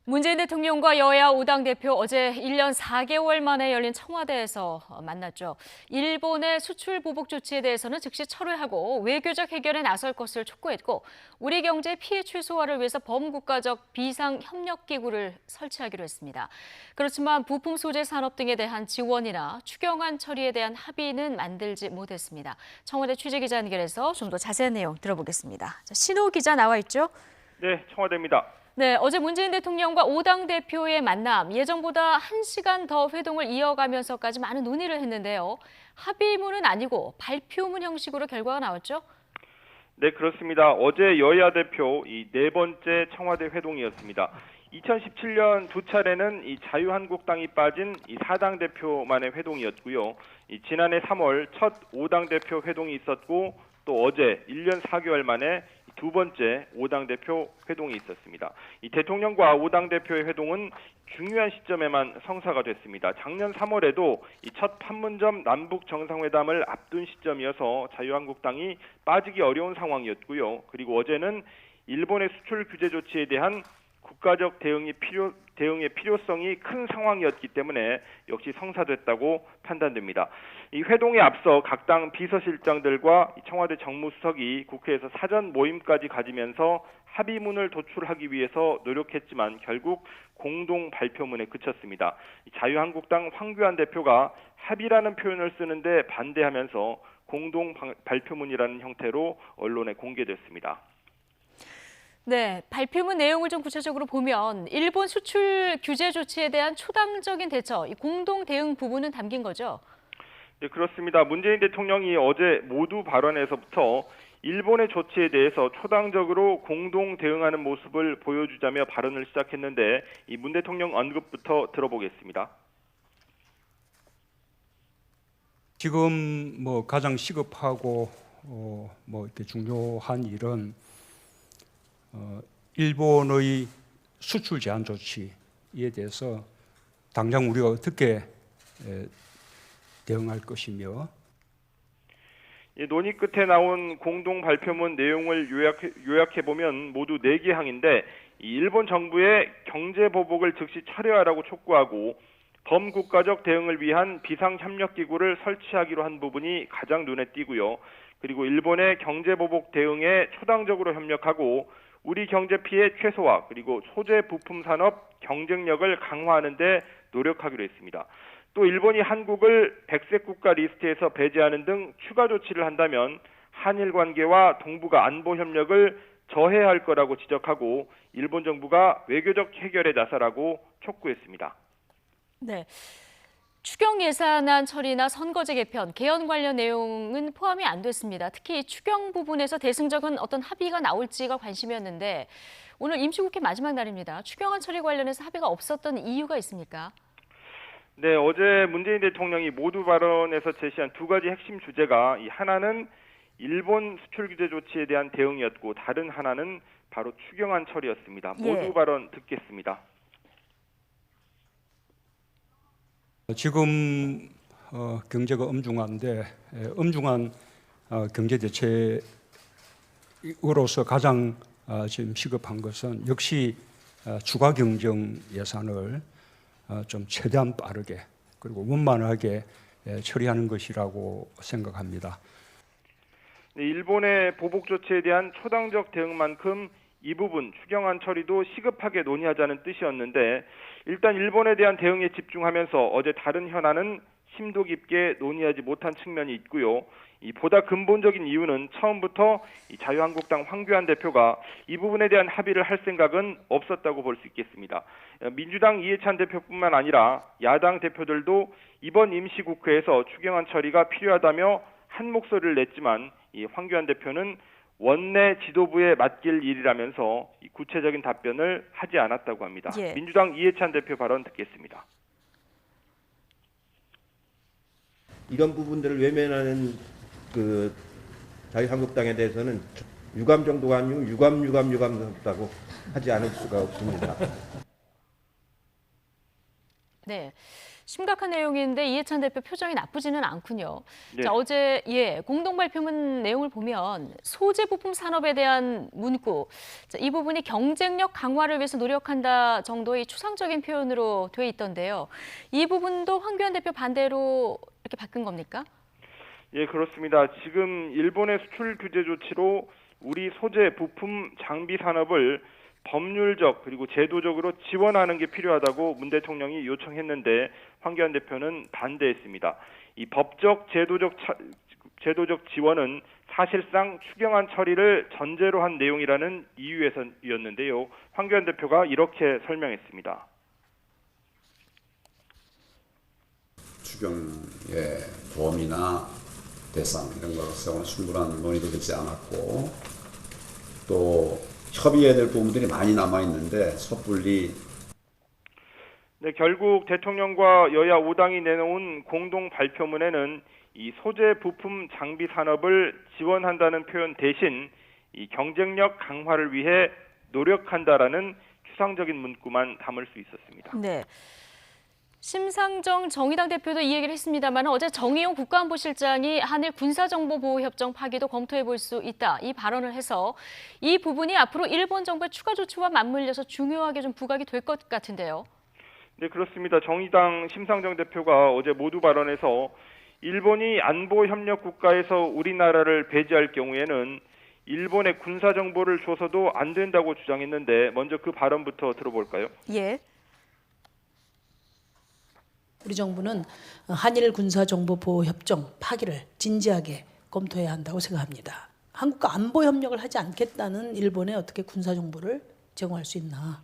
문재인 대통령과 여야 5당 대표 어제 1년 4개월 만에 열린 청와대에서 만났죠. 일본의 수출 보복 조치에 대해서는 즉시 철회하고 외교적 해결에 나설 것을 촉구했고 우리 경제 피해 최소화를 위해서 범국가적 비상협력기구를 설치하기로 했습니다. 그렇지만 부품 소재 산업 등에 대한 지원이나 추경안 처리에 대한 합의는 만들지 못했습니다. 청와대 취재기자 연결해서 좀 더 자세한 내용 들어보겠습니다. 신호 기자 나와 있죠? 네, 청와대입니다. 네, 어제 문재인 대통령과 5당 대표의 만남, 예정보다 1시간 더 회동을 이어가면서까지 많은 논의를 했는데요. 합의문은 아니고 발표문 형식으로 결과가 나왔죠? 네, 그렇습니다. 어제 여야 대표 이 네 번째 청와대 회동이었습니다. 2017년 두 차례는 이 자유한국당이 빠진 이 4당 대표만의 회동이었고요. 지난해 3월 첫 5당 대표 회동이 있었고 또 어제 1년 4개월 만에 두 번째 5당 대표 회동이 있었습니다. 이 대통령과 5당 대표의 회동은 중요한 시점에만 성사가 됐습니다. 작년 3월에도 이 첫 판문점 남북 정상회담을 앞둔 시점이어서 자유한국당이 빠지기 어려운 상황이었고요. 그리고 어제는 일본의 수출 규제 조치에 대한 국가적 대응의 필요성이 큰 상황이었기 때문에 역시 성사됐다고 판단됩니다. 이 회동에 앞서 각 당 비서실장들과 청와대 정무수석이 국회에서 사전 모임까지 가지면서 합의문을 도출하기 위해서 노력했지만 결국 공동 발표문에 그쳤습니다. 자유한국당 황교안 대표가 합의라는 표현을 쓰는데 반대하면서 공동 발표문이라는 형태로 언론에 공개됐습니다. 네, 발표문 내용을 좀 구체적으로 보면 일본 수출 규제 조치에 대한 초당적인 대처, 이 공동 대응 부분은 담긴 거죠? 네, 그렇습니다. 문재인 대통령이 어제 모두 발언에서부터 일본의 조치에 대해서 초당적으로 공동 대응하는 모습을 보여주자며 발언을 시작했는데 이 문 대통령 언급부터 들어보겠습니다. 지금 가장 시급하고 이렇게 중요한 일은 일본의 수출 제한 조치에 대해서 당장 우리가 어떻게 대응할 것이며 논의 끝에 나온 공동 발표문 내용을 요약해 보면 모두 4개 항인데 일본 정부의 경제 보복을 즉시 철회하라고 촉구하고 범국가적 대응을 위한 비상협력기구를 설치하기로 한 부분이 가장 눈에 띄고요. 그리고 일본의 경제 보복 대응에 초당적으로 협력하고 우리 경제 피해 최소화 그리고 소재 부품 산업 경쟁력을 강화하는 데 노력하기로 했습니다. 또 일본이 한국을 백색 국가 리스트에서 배제하는 등 추가 조치를 한다면 한일 관계와 동북아 안보 협력을 저해할 거라고 지적하고 일본 정부가 외교적 해결에 나서라고 촉구했습니다. 네. 추경 예산안 처리나 선거제 개편, 개헌 관련 내용은 포함이 안 됐습니다. 특히 추경 부분에서 대승적인 어떤 합의가 나올지가 관심이었는데 오늘 임시국회 마지막 날입니다. 추경안 처리 관련해서 합의가 없었던 이유가 있습니까? 네, 어제 문재인 대통령이 모두 발언에서 제시한 두 가지 핵심 주제가 이 하나는 일본 수출 규제 조치에 대한 대응이었고 다른 하나는 바로 추경안 처리였습니다. 모두 발언 듣겠습니다. 지금 경제가 엄중한데 엄중한 경제 대책으로서 가장 지금 시급한 것은 역시 추가 경정 예산을 좀 최대한 빠르게 그리고 원만하게 처리하는 것이라고 생각합니다. 네, 일본의 보복 조치에 대한 초당적 대응만큼 이 부분 추경안 처리도 시급하게 논의하자는 뜻이었는데 일단 일본에 대한 대응에 집중하면서 어제 다른 현안은 심도 깊게 논의하지 못한 측면이 있고요. 이 보다 근본적인 이유는 처음부터 이 자유한국당 황교안 대표가 이 부분에 대한 합의를 할 생각은 없었다고 볼 수 있겠습니다. 민주당 이해찬 대표뿐만 아니라 야당 대표들도 이번 임시국회에서 추경안 처리가 필요하다며 한 목소리를 냈지만 이 황교안 대표는 원내 지도부에 맡길 일이라면서 구체적인 답변을 하지 않았다고 합니다. 민주당 이해찬 대표 발언 듣겠습니다. 이런 부분들을 외면하는 자유한국당에 대해서는 유감 정도가 아니고 유감스럽다고 하지 않을 수가 없습니다. 네. 심각한 내용인데 이해찬 대표 표정이 나쁘지는 않군요. 네. 자, 어제 공동 발표문 내용을 보면 소재 부품 산업에 대한 문구, 자, 이 부분이 경쟁력 강화를 위해서 노력한다 정도의 추상적인 표현으로 돼 있던데요. 이 부분도 황교안 대표 반대로 이렇게 바꾼 겁니까? 예, 그렇습니다. 지금 일본의 수출 규제 조치로 우리 소재, 부품, 장비 산업을 법률적 그리고 제도적으로 지원하는 게 필요하다고 문 대통령이 요청했는데 황교안 대표는 반대했습니다. 이 법적, 제도적 지원은 사실상 추경안 처리를 전제로 한 내용이라는 이유에서였는데요. 황교안 대표가 이렇게 설명했습니다. 추경의 범위나 대상 이런 것으로는 충분한 논의도 되지 않았고 또 협의해야 될 부분들이 많이 남아 있는데 섣불리 네, 결국 대통령과 여야 5당이 내놓은 공동 발표문에는 이 소재, 부품, 장비 산업을 지원한다는 표현 대신 이 경쟁력 강화를 위해 노력한다라는 추상적인 문구만 담을 수 있었습니다. 네. 심상정 정의당 대표도 이 얘기를 했습니다만 어제 정의용 국가안보실장이 한일 군사정보보호협정 파기도 검토해 볼 수 있다. 이 발언을 해서 이 부분이 앞으로 일본 정부의 추가 조치와 맞물려서 중요하게 좀 부각이 될 것 같은데요. 네, 그렇습니다. 정의당 심상정 대표가 어제 모두 발언에서 일본이 안보협력 국가에서 우리나라를 배제할 경우에는 일본의 군사정보를 줘서도 안 된다고 주장했는데 먼저 그 발언부터 들어볼까요? 예. 우리 정부는 한일 군사정보보호협정 파기를 진지하게 검토해야 한다고 생각합니다. 한국과 안보 협력을 하지 않겠다는 일본에 어떻게 군사정보를 제공할 수 있나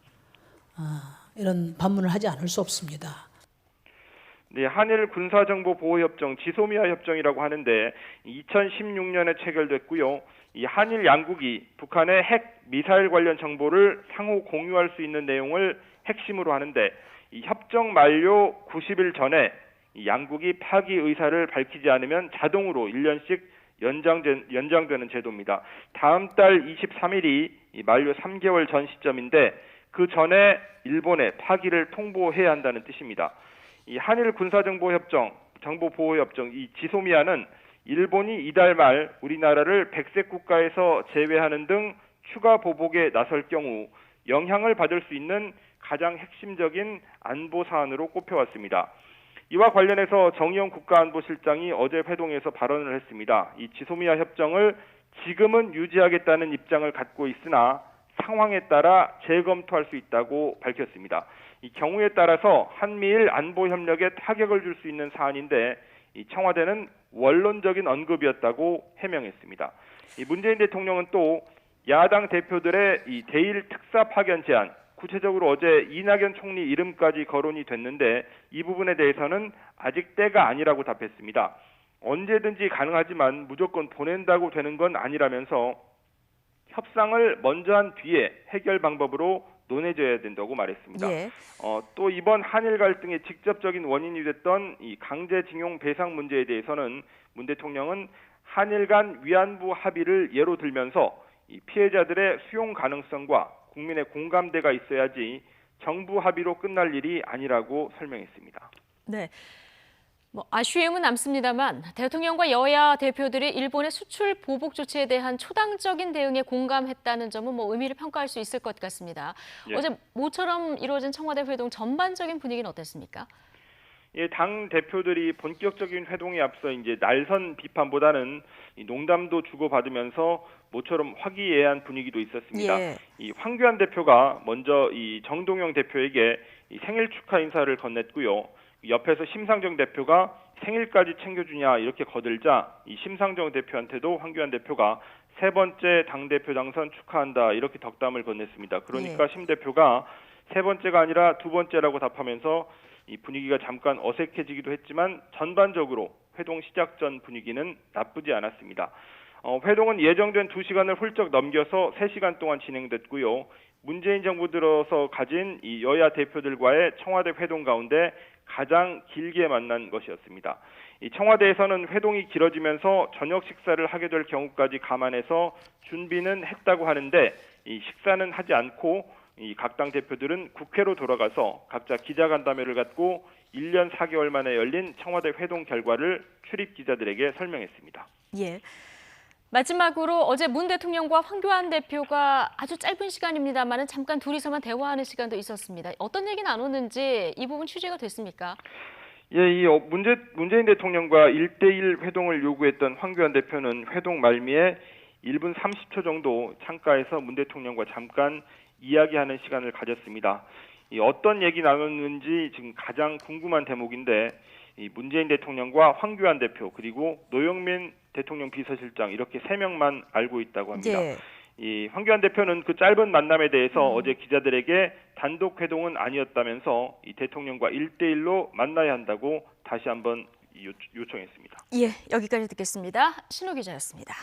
이런 반문을 하지 않을 수 없습니다. 네, 한일 군사정보보호협정, 지소미아 협정이라고 하는데 2016년에 체결됐고요. 이 한일 양국이 북한의 핵, 미사일 관련 정보를 상호 공유할 수 있는 내용을 핵심으로 하는데 이 협정 만료 90일 전에 이 양국이 파기 의사를 밝히지 않으면 자동으로 1년씩 연장되는 제도입니다. 다음 달 23일이 이 만료 3개월 전 시점인데 그 전에 일본에 파기를 통보해야 한다는 뜻입니다. 이 한일 군사정보협정, 정보보호협정, 이 지소미아는 일본이 이달 말 우리나라를 백색 국가에서 제외하는 등 추가 보복에 나설 경우 영향을 받을 수 있는 가장 핵심적인 안보 사안으로 꼽혀왔습니다. 이와 관련해서 정의용 국가안보실장이 어제 회동에서 발언을 했습니다. 이 지소미아 협정을 지금은 유지하겠다는 입장을 갖고 있으나 상황에 따라 재검토할 수 있다고 밝혔습니다. 이 경우에 따라서 한미일 안보 협력에 타격을 줄 수 있는 사안인데 이 청와대는 원론적인 언급이었다고 해명했습니다. 이 문재인 대통령은 또 야당 대표들의 이 대일 특사 파견 제안, 구체적으로 어제 이낙연 총리 이름까지 거론이 됐는데 이 부분에 대해서는 아직 때가 아니라고 답했습니다. 언제든지 가능하지만 무조건 보낸다고 되는 건 아니라면서 협상을 먼저 한 뒤에 해결 방법으로 논해져야 된다고 말했습니다. 예. 또 이번 한일 갈등의 직접적인 원인이 됐던 이 강제징용 배상 문제에 대해서는 문 대통령은 한일 간 위안부 합의를 예로 들면서 이 피해자들의 수용 가능성과 국민의 공감대가 있어야지 정부 합의로 끝날 일이 아니라고 설명했습니다. 네. 아쉬움은 남습니다만 대통령과 여야 대표들이 일본의 수출 보복 조치에 대한 초당적인 대응에 공감했다는 점은 의미를 평가할 수 있을 것 같습니다. 예. 어제 모처럼 이루어진 청와대 회동 전반적인 분위기는 어땠습니까? 예, 당 대표들이 본격적인 회동에 앞서 이제 날선 비판보다는 이 농담도 주고받으면서 모처럼 화기애애한 분위기도 있었습니다. 예. 이 황교안 대표가 먼저 이 정동영 대표에게 이 생일 축하 인사를 건넸고요. 옆에서 심상정 대표가 생일까지 챙겨주냐 이렇게 거들자 이 심상정 대표한테도 황교안 대표가 세 번째 당대표 당선 축하한다 이렇게 덕담을 건넸습니다. 그러니까 심 대표가 세 번째가 아니라 두 번째라고 답하면서 이 분위기가 잠깐 어색해지기도 했지만 전반적으로 회동 시작 전 분위기는 나쁘지 않았습니다. 회동은 예정된 2시간을 훌쩍 넘겨서 3시간 동안 진행됐고요. 문재인 정부 들어서 가진 이 여야 대표들과의 청와대 회동 가운데 가장 길게 만난 것이었습니다. 이 청와대에서는 회동이 길어지면서 저녁 식사를 하게 될 경우까지 감안해서 준비는 했다고 하는데 이 식사는 하지 않고 이 각 당 대표들은 국회로 돌아가서 각자 기자간담회를 갖고 1년 4개월 만에 열린 청와대 회동 결과를 출입 기자들에게 설명했습니다. 예. 마지막으로 어제 문 대통령과 황교안 대표가 아주 짧은 시간입니다만은 잠깐 둘이서만 대화하는 시간도 있었습니다. 어떤 얘기 나눴는지 이 부분 취재가 됐습니까? 예, 이 문재인 대통령과 1대1 회동을 요구했던 황교안 대표는 회동 말미에 1분 30초 정도 창가에서 문 대통령과 잠깐 이야기하는 시간을 가졌습니다. 이 어떤 얘기 나눴는지 지금 가장 궁금한 대목인데, 이 문재인 대통령과 황교안 대표 그리고 노영민 대통령 비서실장 이렇게 3명만 알고 있다고 합니다. 예. 이 황교안 대표는 그 짧은 만남에 대해서 어제 기자들에게 단독 회동은 아니었다면서 이 대통령과 1대1로 만나야 한다고 다시 한번 요청했습니다. 예, 여기까지 듣겠습니다. 신호 기자였습니다.